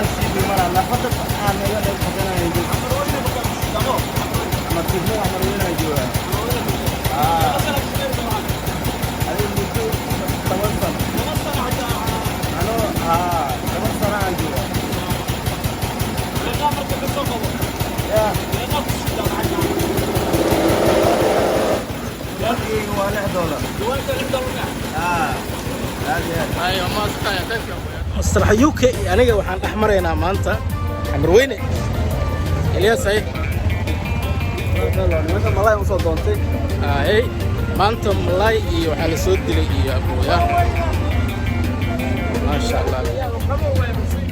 سيدي مرة لا فتت أنا لا فتنا يجي ما تجمع عمرنا يجوا هذه المدة توصل أنا توصل عندي يا ولا دولار ايوه ما استطيع مصطلح يوكي aniga waxaan dhex maraynaa maanta xamrweyne Elias ay malay u soo doontay ay maanta malay iyo waxa la soo dilay iyo abooya ma sha Allah